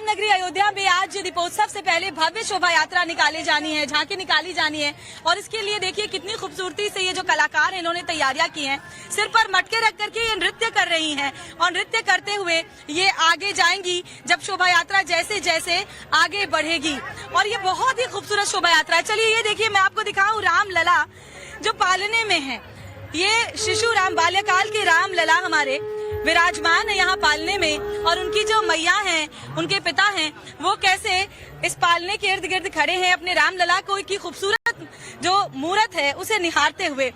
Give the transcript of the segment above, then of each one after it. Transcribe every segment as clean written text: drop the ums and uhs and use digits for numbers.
रामनगरी अयोध्या में आज दीपोत्सव से पहले भव्य शोभा यात्रा निकाली जानी है, झांकी निकाली जानी है और इसके लिए देखिए कितनी खूबसूरती से ये जो कलाकार हैं इन्होंने तैयारियां की हैं। सिर पर मटके रख करके ये नृत्य कर रही हैं और नृत्य करते हुए ये आगे जाएंगी जब शोभा यात्रा जैसे जैसे आगे बढ़ेगी। और ये बहुत ही खूबसूरत शोभा यात्रा है। चलिए ये देखिए मैं आपको दिखाऊं रामलला जो पालने में है। ये शिशु राम बाल्यकाल के रामलला हमारे विराजमान है यहाँ पालने में और उनकी जो मैया हैं, उनके पिता हैं, वो कैसे इस पालने के इर्द गिर्द खड़े हैं अपने रामलला को की खूबसूरत जो मूर्त है उसे निहारते हुए।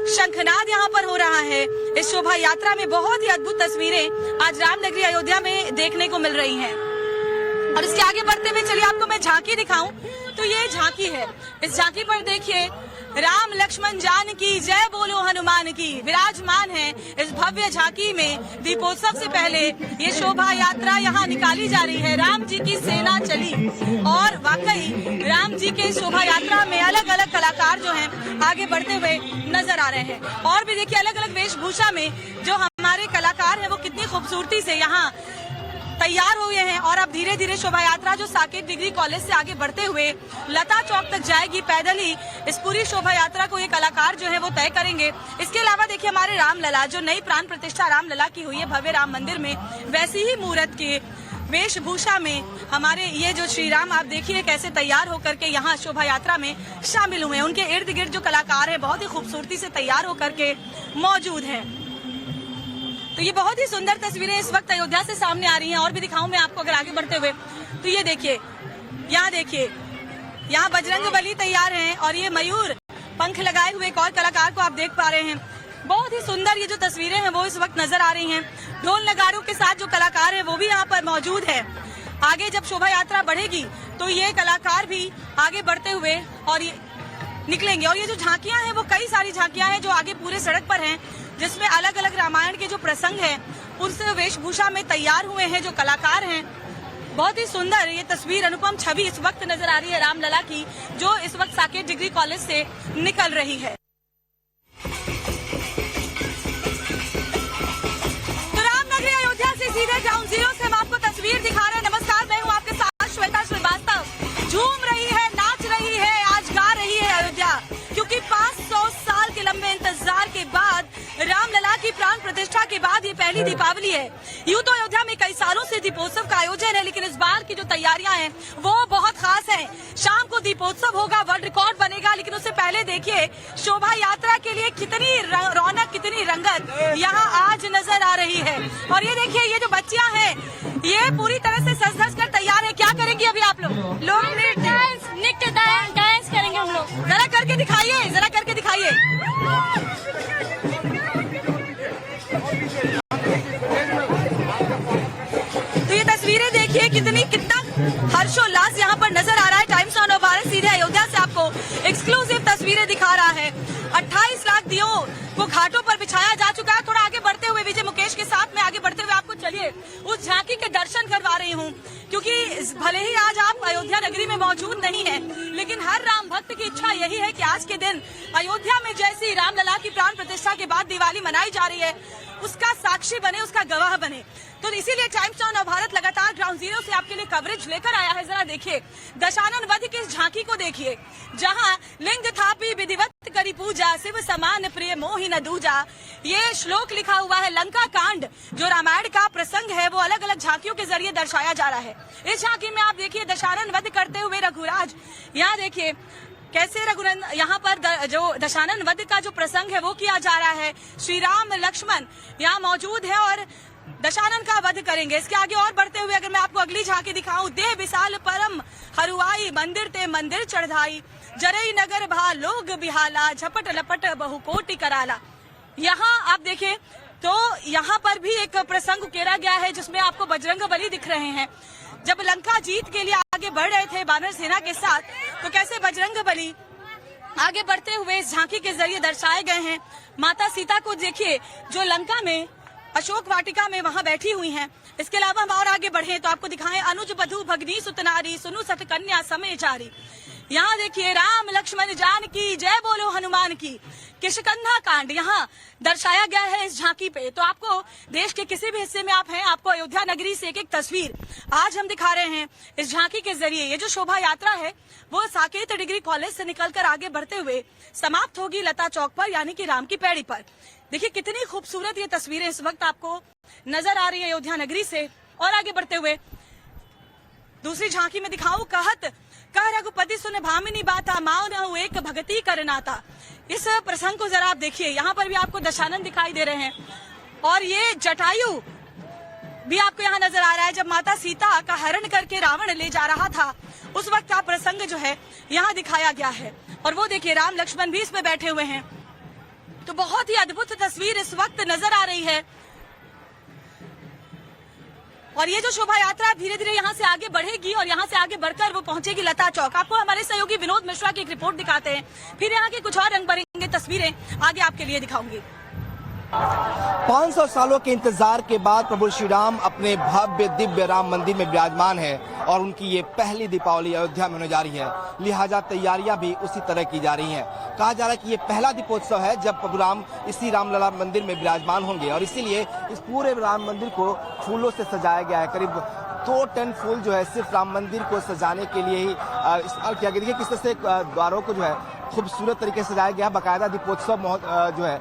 शंखनाद यहाँ पर हो रहा है। इस शोभा यात्रा में बहुत ही अद्भुत तस्वीरें आज रामनगरी अयोध्या में देखने को मिल रही हैं। और इसके आगे बढ़ते हुए चलिए आपको मैं झांकी दिखाऊं तो ये झांकी है। इस झांकी पर देखिए राम लक्ष्मण जानकी जय बोलो हनुमान की विराजमान है। इस भव्य झांकी में दीपोत्सव से पहले ये शोभा यात्रा यहाँ निकाली जा रही है। राम जी की सेना चली और वाकई राम जी के शोभा यात्रा में अलग अलग कलाकार जो हैं आगे बढ़ते हुए नजर आ रहे हैं। और भी देखिए अलग अलग वेशभूषा में जो हमारे कलाकार हैं वो कितनी खूबसूरती से यहाँ तैयार हुए हैं। और अब धीरे धीरे शोभा यात्रा जो साकेत डिग्री कॉलेज से आगे बढ़ते हुए लता चौक तक जाएगी। पैदल ही इस पूरी शोभा यात्रा को ये कलाकार जो है वो तय करेंगे। इसके अलावा देखिए हमारे रामलला जो नई प्राण प्रतिष्ठा रामलला की हुई है भव्य राम मंदिर में, वैसी ही मूर्त के वेशभूषा में हमारे ये जो श्री राम आप देखिए कैसे तैयार होकर के यहाँ शोभा यात्रा में शामिल हुए हैं। उनके इर्द गिर्द जो कलाकार है बहुत ही खूबसूरती से तैयार होकर के मौजूद है। तो ये बहुत ही सुंदर तस्वीरें इस वक्त अयोध्या से सामने आ रही हैं। और भी दिखाऊं मैं आपको अगर आगे बढ़ते हुए तो ये देखिए यहाँ बजरंगबली तैयार हैं और ये मयूर पंख लगाए हुए एक और कलाकार को आप देख पा रहे हैं। बहुत ही सुंदर ये जो तस्वीरें हैं वो इस वक्त नजर आ रही हैं। ढोल नगाड़ों के साथ जो कलाकार है वो भी यहाँ पर मौजूद है। आगे जब शोभा यात्रा बढ़ेगी तो ये कलाकार भी आगे बढ़ते हुए और ये निकलेंगे। और ये जो झांकियां हैं वो कई सारी झांकियां हैं जो आगे पूरे सड़क पर हैं, जिसमें अलग अलग रामायण के जो प्रसंग हैं उस वेशभूषा में तैयार हुए हैं जो कलाकार हैं। बहुत ही सुंदर ये तस्वीर अनुपम छवि इस वक्त नजर आ रही है रामलला की जो इस वक्त साकेत डिग्री कॉलेज से निकल रही है। तो रामनगरी अयोध्या से सीधे ग्राउंड जीरो से हम आपको तस्वीर दिखा रहे हैं। नमस्कार, मैं हूँ आपके साथ श्वेता श्रीवास्तव। झूम रही है, नाच रही है, आज गा रही है अयोध्या, क्योंकि 500 साल के लंबे इंतजार के बाद रामलला की प्राण प्रतिष्ठा के बाद ये पहली दीपावली है। यूं तो अयोध्या में कई सालों से दीपोत्सव का आयोजन है, लेकिन इस बार की जो तैयारियां हैं वो बहुत खास हैं। शाम को दीपोत्सव होगा, वर्ल्ड रिकॉर्ड बनेगा, लेकिन उससे पहले देखिए शोभा यात्रा के लिए कितनी रौनक, कितनी रंगत यहाँ आज नजर आ रही है। और ये देखिए ये जो बच्चियां हैं ये पूरी तरह से सज धज कर तैयार है। क्या करेंगी अभी आप लोग? नृत्य डांस करेंगे हम लोग। जरा करके दिखाइए, जरा करके दिखाइए। तो ये तस्वीरें देखिए कितना हर्षोल्लास यहाँ पर नजर आ रहा है। टाइम्स ऑफ भारत सीधे अयोध्या से आपको एक्सक्लूसिव तस्वीरें दिखा रहा है। 28 लाख दियों को घाटों पर बिछाया जा चुका है। थोड़ा आगे बढ़ते हुए विजय मुकेश के साथ में आगे बढ़ते हुए आपको चलिए उस झांकी के दर्शन करवा रही हूँ, क्योंकि भले ही आज आप अयोध्या नगरी में मौजूद नहीं है, लेकिन हर राम भक्त की इच्छा यही है कि आज के दिन अयोध्या में जैसी रामलला की प्राण प्रतिष्ठा के बाद दिवाली मनाई जा रही है उसका साक्षी बने, उसका गवाह बने। तो इसीलिए टाइम्स ऑफ भारत लगातार ग्राउंड जीरो से आपके लिए कवरेज लेकर आया है। जरा देखिए दशानन वध की इस झांकी को देखिए, जहां लिंग थापी विधिवत करी पूजा, शिव समान प्रिय मोहि न दूजा। ये श्लोक लिखा हुआ है। लंका कांड जो रामायण का प्रसंग है वो अलग अलग झांकियों के जरिए दर्शाया जा रहा है। इस झांकी में आप देखिए दशानन वध करते हुए रघुराज, यहाँ देखिए कैसे यहाँ पर जो दशानन वध का जो प्रसंग है वो किया जा रहा है। श्री राम लक्ष्मण यहाँ मौजूद है और दशानन का वध करेंगे। इसके आगे और बढ़ते हुए अगर मैं आपको अगली झांकी दिखाऊं, देह विशाल परम हरुआई, मंदिर ते मंदिर चढ़ाई, जरई नगर भा लोग बिहाला, झपट लपट बहुकोटि कराला। यहाँ आप देखें तो यहाँ पर भी एक प्रसंग उकेरा गया है जिसमें आपको बजरंगबली दिख रहे हैं। जब लंका जीत के लिए आगे बढ़ रहे थे वानर सेना के साथ, तो कैसे बजरंगबली आगे बढ़ते हुए इस झांकी के जरिए दर्शाए गए हैं। माता सीता को देखिए जो लंका में अशोक वाटिका में वहां बैठी हुई हैं। इसके अलावा हम और आगे बढ़े तो आपको दिखाएं अनुज बधू भगनी सुतनारी, सुनु सत कन्या समय चारी। यहाँ देखिए, राम लक्ष्मण जानकी जय बोलो हनुमान की किष्किंधा कांड यहाँ दर्शाया गया है इस झांकी पे। तो आपको देश के किसी भी हिस्से में आप हैं, आपको अयोध्या नगरी से एक एक तस्वीर आज हम दिखा रहे हैं इस झांकी के जरिए। ये जो शोभा यात्रा है वो साकेत डिग्री कॉलेज से निकलकर आगे बढ़ते हुए समाप्त होगी लता चौक पर, यानी कि राम की पैड़ी पर। देखिए कितनी खूबसूरत ये तस्वीरें इस वक्त आपको नजर आ रही है अयोध्या नगरी से। और आगे बढ़ते हुए दूसरी झांकी में दिखाऊं, कहत कह रघुपति सुन भामिनी बाता, माओ न एक भगती करनाता। इस प्रसंग को जरा आप देखिए, यहाँ पर भी आपको दशानन दिखाई दे रहे हैं और ये जटायु भी आपको यहाँ नजर आ रहा है। जब माता सीता का हरण करके रावण ले जा रहा था उस वक्त का प्रसंग जो है यहाँ दिखाया गया है। और वो देखिए राम लक्ष्मण भी इसमें बैठे हुए हैं। तो बहुत ही अद्भुत तस्वीर इस वक्त नजर आ रही है। और ये जो शोभा यात्रा धीरे धीरे यहाँ से आगे बढ़ेगी और यहाँ से आगे बढ़कर वो पहुंचेगी लता चौक। आपको हमारे सहयोगी विनोद मिश्रा की एक रिपोर्ट दिखाते हैं, फिर यहाँ की कुछ और रंग बिरंगी तस्वीरें आगे आपके लिए दिखाऊंगी। 500 सालों के इंतजार के बाद प्रभु श्री राम अपने भव्य दिव्य राम मंदिर में विराजमान है और उनकी ये पहली दीपावली अयोध्या में होने जा रही है। लिहाजा तैयारियां भी उसी तरह की जा रही हैं। कहा जा रहा है कि ये पहला दीपोत्सव है जब प्रभु राम इसी रामलला मंदिर में विराजमान होंगे और इसीलिए इस पूरे राम मंदिर को फूलों से सजाया गया है। करीब 2 टन फूल जो है सिर्फ राम मंदिर को सजाने के लिए ही इस्तेमाल किया गया। देखिए किस तरह से द्वारों को जो है खूबसूरत तरीके से सजाया गया। बाकायदा दीपोत्सव जो है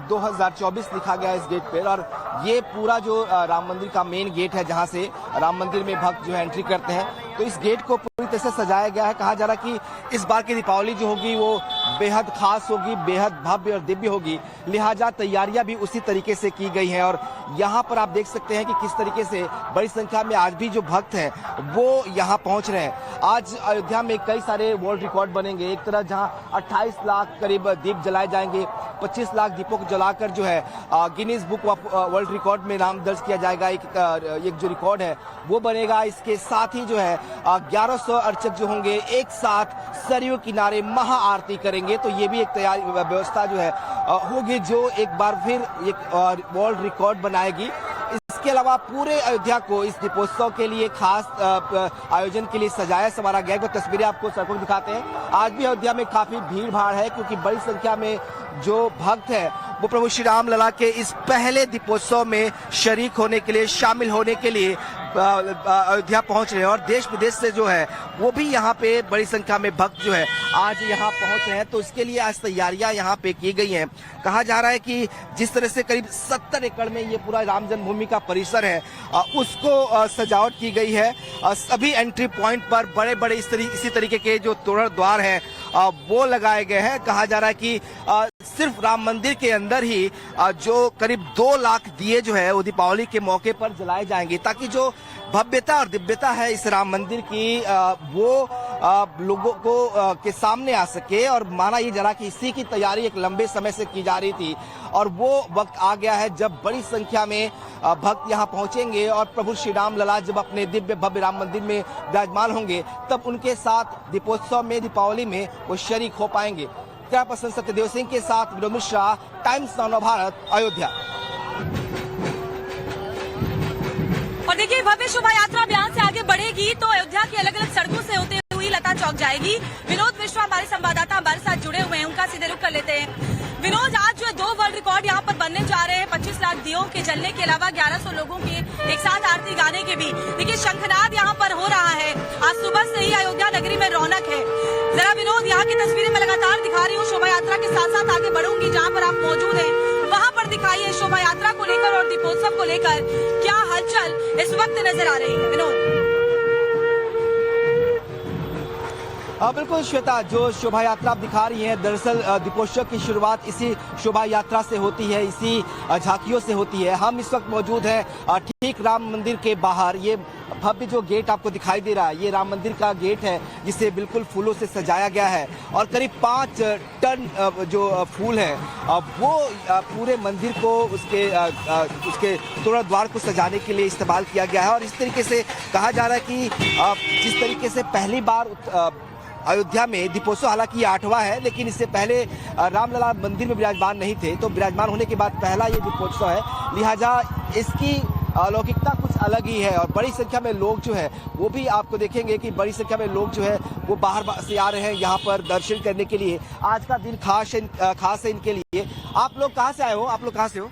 2024 लिखा गया है इस गेट पर। और ये पूरा जो राम मंदिर का मेन गेट है जहां से राम मंदिर में भक्त जो है एंट्री करते हैं, तो इस गेट को पूरी तरह से सजाया गया है। कहा जा रहा है कि इस बार की दीपावली जो होगी वो बेहद खास होगी, बेहद भव्य और दिव्य होगी। लिहाजा तैयारियां भी उसी तरीके से की गई हैं। और यहाँ पर आप देख सकते हैं कि किस तरीके से बड़ी संख्या में आज भी जो भक्त हैं वो यहाँ पहुंच रहे हैं। आज अयोध्या में कई सारे वर्ल्ड रिकॉर्ड बनेंगे। एक तरफ जहाँ 28 लाख करीब दीप जलाए जाएंगे, 25 लाख दीपों को जलाकर जो है Guinness book of world record में नाम दर्ज किया जाएगा। एक जो रिकॉर्ड है वो बनेगा। इसके साथ ही जो है 1100 अर्चक जो होंगे एक साथ सरयू किनारे महाआरती करेंगे। तो ये भी एक तैयारी व्यवस्था जो है होगी जो एक बार फिर एक वर्ल्ड रिकॉर्ड बनाएगी। इसके अलावा पूरे अयोध्या को इस दीपोत्सव के लिए खास आयोजन के लिए सजाया संवारा गया। वो तस्वीरें आपको सड़कों दिखाते हैं। आज भी अयोध्या में काफी भीड़ भाड़ है क्योंकि बड़ी संख्या में जो भक्त है वो प्रभु श्री राम लला के इस पहले दीपोत्सव में शरीक होने के लिए, शामिल होने के लिए अयोध्या पहुंच रहे हैं। और देश विदेश से जो है वो भी यहाँ पे बड़ी संख्या में भक्त जो है आज यहाँ पहुंच रहे हैं। तो इसके लिए आज तैयारियां यहाँ पे की गई हैं। कहा जा रहा है कि जिस तरह से करीब 70 एकड़ में ये पूरा राम जन्मभूमि का परिसर है उसको सजावट की गई है। सभी एंट्री पॉइंट पर बड़े बड़े इसी तरीके के जो तोरण द्वार हैं वो लगाए गए हैं। कहा जा रहा है कि सिर्फ राम मंदिर के अंदर ही जो करीब 2 लाख दिए जो है वो दीपावली के मौके पर जलाए जाएंगे ताकि जो भव्यता और दिव्यता है इस राम मंदिर की वो लोगों को के सामने आ सके। और माना ये जरा कि इसी की तैयारी एक लंबे समय से की जा रही थी और वो वक्त आ गया है जब बड़ी संख्या में भक्त यहाँ पहुंचेंगे और प्रभु श्री राम लला जब अपने दिव्य भव्य राम मंदिर में विराजमान होंगे तब उनके साथ दीपोत्सव में, दीपावली में वो शरीक हो पाएंगे। कैमरा पर्सन सत्यदेव सिंह के साथ विनोद मिश्रा, टाइम्स नाउ नवभारत, अयोध्या। और देखिए भव्य शोभा यात्रा अभियान से आगे बढ़ेगी तो अयोध्या की अलग अलग सड़कों से होते हुए लता चौक जाएगी। विनोद मिश्रा हमारे संवाददाता हमारे साथ जुड़े हुए हैं, उनका सीधे रुख कर लेते हैं। विनोद, आज जो है 2 वर्ल्ड रिकॉर्ड यहाँ पर बनने जा रहे हैं। 25 लाख दियों के जलने के अलावा 1100 लोगों के एक साथ आरती गाने के भी। देखिए शंखनाद यहाँ पर हो रहा है। आज सुबह से ही अयोध्या नगरी में रौनक है। जरा विनोद, यहाँ की तस्वीरें मैं लगातार दिखा रही हूँ। शोभा यात्रा के साथ साथ आगे बढ़ूंगी, जहाँ पर आप मौजूद हैं वहाँ पर दिखाइए शोभा यात्रा को लेकर और दीपोत्सव को लेकर क्या हलचल इस वक्त नजर आ रही है। विनोद। बिल्कुल श्वेता, जो शोभा यात्रा आप दिखा रही हैं दरअसल दीपोत्सव की शुरुआत इसी शोभा यात्रा से होती है, इसी झांकियों से होती है। हम इस वक्त मौजूद हैं ठीक राम मंदिर के बाहर। ये भव्य जो गेट आपको दिखाई दे रहा है ये राम मंदिर का गेट है जिसे बिल्कुल फूलों से सजाया गया है और करीब 5 टन जो फूल है वो पूरे मंदिर को उसके तोरण द्वार को सजाने के लिए इस्तेमाल किया गया है। और इस तरीके से कहा जा रहा है कि जिस तरीके से पहली बार अयोध्या में दीपोत्सव, हालांकि 8वां है लेकिन इससे पहले रामलला मंदिर में विराजमान नहीं थे, तो विराजमान होने के बाद पहला ये दीपोत्सव है। लिहाजा इसकी अलौकिकता कुछ अलग ही है। और बड़ी संख्या में लोग जो है वो भी आपको देखेंगे कि बड़ी संख्या में लोग जो है वो बाहर से आ रहे हैं यहाँ पर दर्शन करने के लिए। आज का दिन खास है इनके लिए। आप लोग कहाँ से आए हो? आप लोग कहाँ से हो?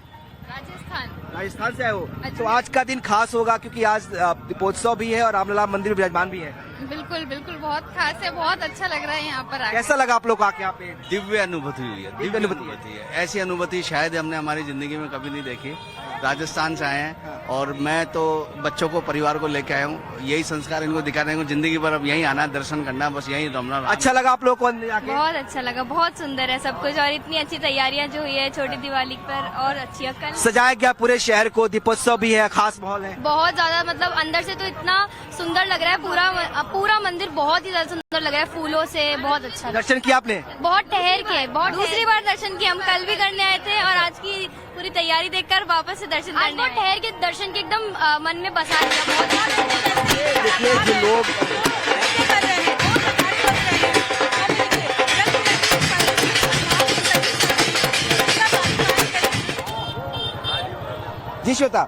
राजस्थान से आए हो। तो आज का दिन खास होगा क्योंकि आज दीपोत्सव भी है और रामलला मंदिर में विराजमान भी है। बिल्कुल बिल्कुल, बहुत खास है, बहुत अच्छा लग रहा है यहाँ पर आके। कैसा लगा आप लोग आके यहाँ पे? दिव्य अनुभूति हुई है, दिव्य अनुभूति है। ऐसी अनुभूति शायद हमने हमारी जिंदगी में कभी नहीं देखी। राजस्थान से आए हैं और मैं तो बच्चों को, परिवार को लेके आया हूँ। यही संस्कार इनको दिखाने को, जिंदगी भर अब यहीं आना, दर्शन करना, बस यहीं रमना। अच्छा लगा आप लोग को आके? बहुत अच्छा लगा, बहुत सुंदर है सब कुछ और इतनी अच्छी तैयारियां जो हुई है छोटी दिवाली पर और अच्छी है। कल सजाया गया पूरे शहर को, दीपोत्सव भी है, खास माहौल है। बहुत ज्यादा, मतलब अंदर से तो इतना सुंदर लग रहा है, पूरा मंदिर बहुत ही ज्यादा सुंदर लग रहा है फूलों से। बहुत अच्छा दर्शन किया आपने? बहुत ठहर के, बहुत दूसरी बार दर्शन किए। हम कल भी करने आए थे और आज की पूरी तैयारी देखकर वापस से दर्शन करने बहुत ठहर के दर्शन के एकदम मन में बसा दिया। बहुत देखिए जो लोग जी श्वेता,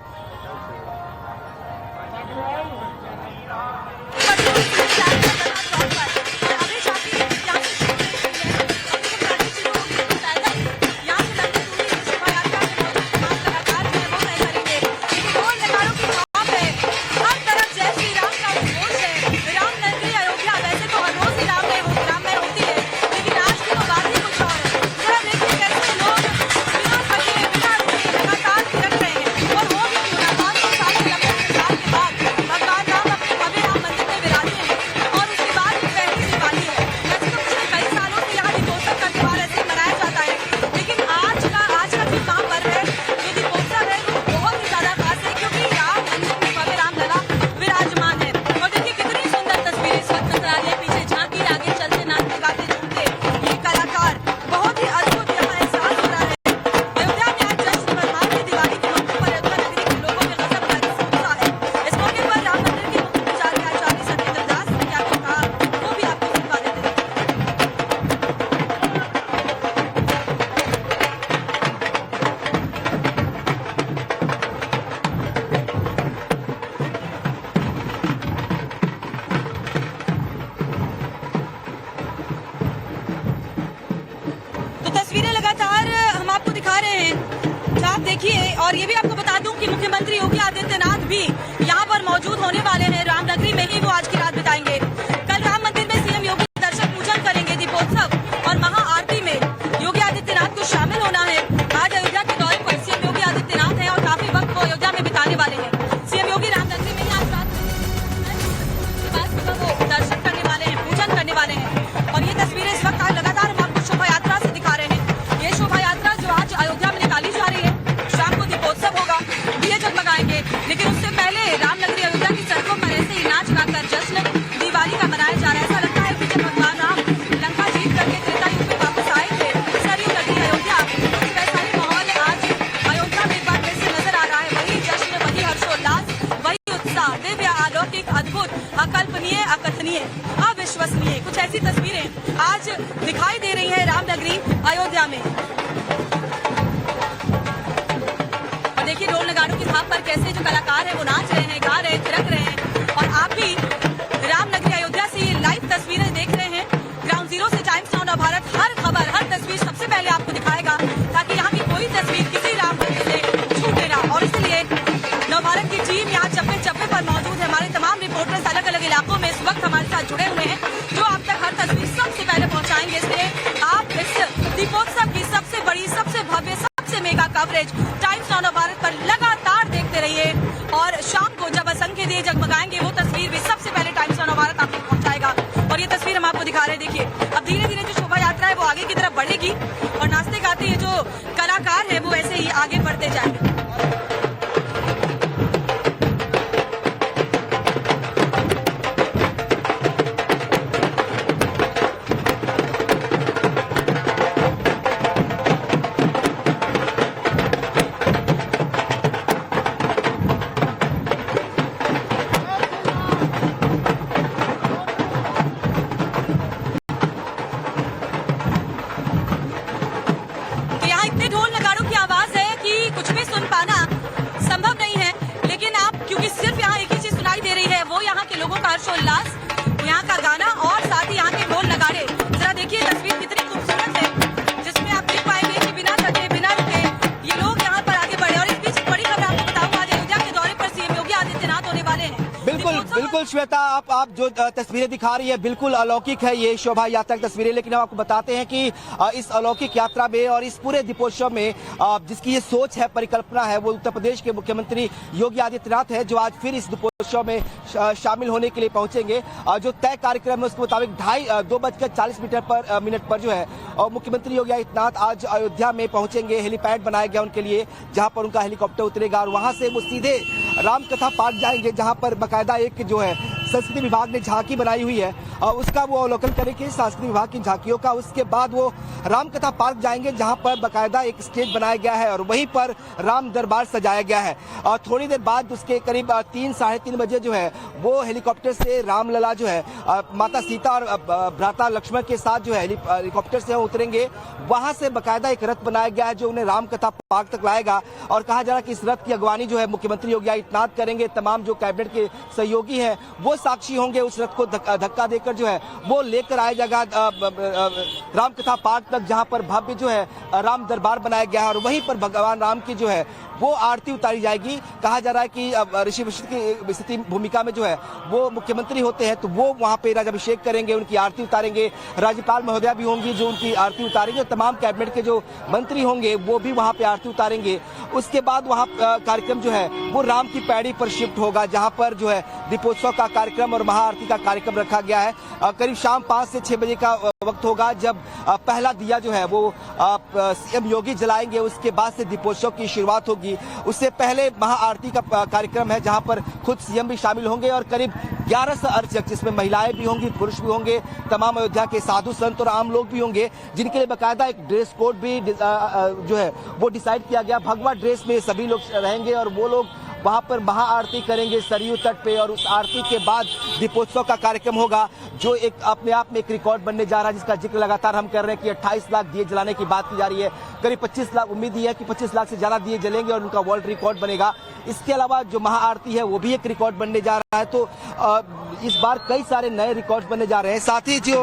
देखिए। और ये भी आपको बता दूं कि मुख्यमंत्री योगी आदित्यनाथ भी यहाँ पर मौजूद होने वाले हैं। रामनगरी में ही वो आज की रात बिताएंगे। कल राम मंदिर में सीएम योगी दर्शन पूजन करेंगे, दीपोत्सव और महाआरती में योगी आदित्यनाथ को शामिल होना है। आज अयोध्या के दौरे पर सीएम योगी आदित्यनाथ हैं और काफी वक्त वो अयोध्या में बिताने वाले हैं। सीएम योगी रामनगरी में ही आज रात सुबह वो दर्शन करने वाले हैं, पूजन करने वाले हैं। और ये तस्वीरें इस वक्त लगातार हम आपको शोभा यात्रा से दिखा रहे हैं। ये शोभा यात्रा जो आज अयोध्या में निकाली जा रही है, दीपोत्सव होगा, दिए जगमगाएंगे। लेकिन उससे पहले रामनगरी अयोध्या की सड़कों पर ऐसे ही नाच गाकर जश्न दिवाली का मनाया जा रहा है। ऐसा लगता है कि जब भगवान राम लंका जीत करके त्रेता युग में वापस आए थे, सरयू नदी अयोध्या, वैसा ही माहौल आज अयोध्या में एक बार फिर से नजर आ रहा है। वही जश्न, वही हर्षोल्लास, वही उत्साह, दिव्य, अलौकिक, अद्भुत, अकल्पनीय, अकथनीय, अविश्वसनीय, कुछ ऐसी तस्वीरें आज दिखाई दे रही है रामनगरी अयोध्या में। देखिए ढोल नगाड़ों की थाप पर कैसे जो कलाकार हैं वो नाच रहे हैं, गा रहे हैं, थिरक रहे हैं। और आप भी रामनगरी अयोध्या से ये लाइव तस्वीरें देख रहे हैं। ग्राउंड जीरो से टाइम्स नाउ भारत हर खबर, हर तस्वीर सबसे पहले आपको दिखाएगा, ताकि यहाँ की कोई तस्वीर किसी राम मंदिर से छूटे ना। और इसलिए नवभारत की टीम यहाँ चप्पे चप्पे पर मौजूद है। हमारे तमाम रिपोर्टर्स अलग अलग इलाकों में इस वक्त हमारे साथ जुड़े हुए हैं, जो आप तक हर तस्वीर सबसे पहले पहुंचाएंगे। इसलिए आप इस दीपोत्सव की सबसे बड़ी, सबसे भव्य, सबसे mega coverage times now Bharat पर लगातार देखते रहिए। और शाम को जब असंख्य दिए जगमगाएंगे, वो तस्वीर भी सबसे पहले टाइम्स नाउ भारत आपको पहुंचाएगा। और ये तस्वीर हम आपको दिखा रहे हैं। देखिए अब धीरे धीरे जो शोभा यात्रा है वो आगे की तरफ बढ़ेगी और नाचते गाते ये जो कलाकार है वो ऐसे ही आगे बढ़ते जाएंगे। हर्षोल्लास, यहाँ का गाना और साथ ही यहाँ के ढोल नगाड़े। जरा देखिए तस्वीर कितनी खूबसूरत है, जिसमें आप देख पाएंगे कि बिना थके बिना रुके ये लोग यहाँ पर आगे बढ़े। और इस बीच बड़ी खबर आपको बताऊं, आज अयोध्या के दौरे पर सीएम योगी आदित्यनाथ होने वाले हैं। बिल्कुल बिल्कुल श्वेता, आप जो तस्वीरें दिखा रही है बिल्कुल अलौकिक है ये शोभा यात्रा की तस्वीरें। लेकिन हम आपको बताते हैं कि इस अलौकिक यात्रा में और इस पूरे दीपोत्सव में जिसकी ये सोच है, परिकल्पना है, वो उत्तर प्रदेश के मुख्यमंत्री योगी आदित्यनाथ है, जो आज फिर इस दीपोत्सव में शामिल होने के लिए पहुंचेंगे। जो तय कार्यक्रम है उसके मुताबिक 2:40 मिनट पर जो है और मुख्यमंत्री योगी आदित्यनाथ आज अयोध्या में पहुंचेंगे। हेलीपैड बनाया गया उनके लिए, जहां पर उनका हेलीकॉप्टर उतरेगा और वहां से वो सीधे रामकथा पार्क जाएंगे, जहां पर बाकायदा एक जो है संस्कृति विभाग ने झांकी बनाई हुई है और उसका वो अवलोकन करेंगे, सांस्कृतिक विभाग की झांकियों का। उसके बाद वो रामकथा पार्क जाएंगे, जहां पर बाकायदा एक स्टेज बनाया गया है और वहीं पर राम दरबार सजाया गया है। और थोड़ी देर बाद उसके करीब 3-3:30 बजे जो है वो हेलीकॉप्टर से रामलला जो है माता सीता और भ्राता लक्ष्मण के साथ जो है हेलीकॉप्टर से उतरेंगे। वहां से बाकायदा एक रथ बनाया गया है जो उन्हें रामकथा पार्क तक लाएगा और कहा जा रहा है कि इस रथ की अगवानी जो है मुख्यमंत्री योगी आदित्यनाथ करेंगे। तमाम जो कैबिनेट के सहयोगी हैं वो साक्षी होंगे। उस रथ को धक्का देकर जो है वो लेकर आया जाएगा रामकथा पार्क तक, जहां पर भव्य जो है राम दरबार बनाया गया है और वहीं पर भगवान राम की जो है वो आरती उतारी जाएगी। कहा जा रहा है कि ऋषि वशिष्ठ की विस्तृत भूमिका में जो है वो मुख्यमंत्री होते हैं, तो वो वहां पे राजाभिषेक करेंगे, उनकी आरती उतारेंगे। राज्यपाल महोदया भी होंगी जो उनकी आरती उतारेंगे। तमाम कैबिनेट के जो मंत्री होंगे वो भी वहां पे आरती उतारेंगे। उसके बाद वहां कार्यक्रम जो है वो राम की पैड़ी पर शिफ्ट होगा, जहां पर जो है दीपोत्सव का कार्यक्रम और महाआरती का कार्यक्रम रखा गया है। करीब शाम 5 से 6 बजे का वक्त होगा जब पहला दिया जो है वो सीएम योगी जलाएंगे। उसके बाद से दीपोत्सव की शुरुआत होगी। उससे पहले महाआरती का कार्यक्रम है जहां पर खुद सीएम भी शामिल होंगे और करीब 1100 अर्चक, जिसमें महिलाएं भी होंगी, पुरुष भी होंगे, तमाम अयोध्या के साधु संत और आम लोग भी होंगे, जिनके लिए बाकायदा एक ड्रेस कोड भी जो है वो डिसाइड किया गया। भगवा ड्रेस में सभी लोग रहेंगे और वो लोग वहां पर महाआरती करेंगे सरयू तट पे। और उस आरती के बाद दीपोत्सव का कार्यक्रम होगा जो एक अपने आप में एक रिकॉर्ड बनने जा रहा है, जिसका जिक्र लगातार हम कर रहे हैं कि 28 लाख दिए जलाने की बात की जा रही है। करीब 25 लाख, उम्मीद है कि 25 लाख से ज्यादा दिए जलेंगे और उनका वर्ल्ड रिकॉर्ड बनेगा। इसके अलावा जो महाआरती है वो भी एक रिकॉर्ड बनने जा रहा है। तो इस बार कई सारे नए रिकॉर्ड बनने जा रहे हैं। साथ ही जो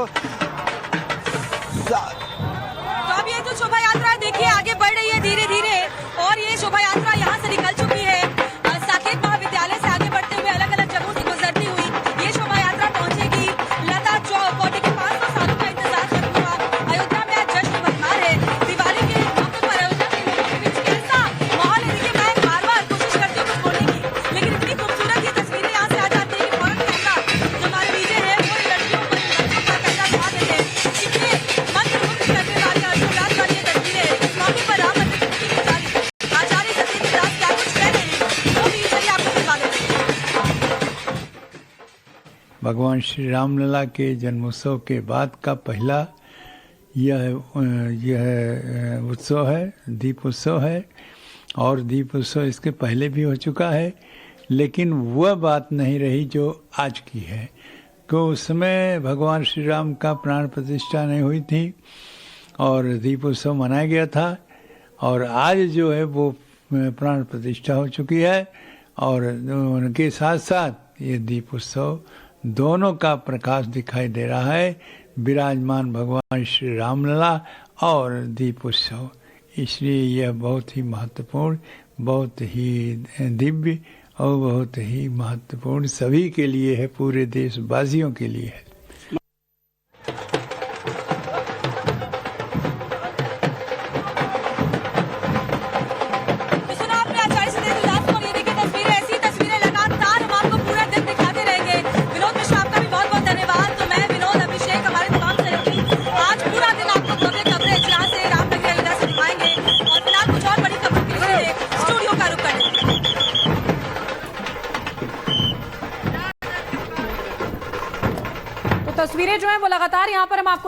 अब ये जो शोभा यात्रा देखिए आगे बढ़ रही है धीरे धीरे, और ये शोभा यात्रा यहाँ से निकल चुकी है। साकेत महाविद्यालय से आगे बढ़ते हुए अलग अलग जगहों से गुजरती हुई ये शोभा यात्रा पहुंचेगी लता चौक। और देखिए 500 सालों का इंतजार खत्म हुआ। अयोध्या में आज जश्न बहार है। दिवाली के मौके पर अयोध्या के लोगों के बीच कैसा माहौल है, देखिए मैं बार बार कोशिश करती हूँ कुछ बोलने की, लेकिन इतनी खूबसूरत ये तस्वीरें यहाँ से आ जाती है कि फौरन कैमरा जो हमारे डीजे है वो लड़कियों पर बच्चों का कैमरा घुमा देते हैं। कितने मंत्रमुग्ध करने वाली हर्षोल्लास वाली ये तस्वीरें इस मौके पर राम मंदिर की आचार्य सत्येंद्र दास क्या कुछ कह रहे हैं वो भी चलिए आपको सुना देते हैं। भगवान श्री रामलला के जन्मोत्सव के बाद का पहला यह उत्सव है, दीप उत्सव है। और दीप उत्सव इसके पहले भी हो चुका है, लेकिन वह बात नहीं रही जो आज की है, कि उस समय भगवान श्री राम का प्राण प्रतिष्ठा नहीं हुई थी और दीप उत्सव मनाया गया था। और आज जो है वो प्राण प्रतिष्ठा हो चुकी है और उनके साथ साथ ये दीप उत्सव दोनों का प्रकाश दिखाई दे रहा है। विराजमान भगवान श्री रामलला और दीप उत्सव, इसलिए यह बहुत ही महत्वपूर्ण, बहुत ही दिव्य और बहुत ही महत्वपूर्ण सभी के लिए है, पूरे देशवासियों के लिए है। तस्वीरें जो है वो लगातार यहाँ पर हम आपको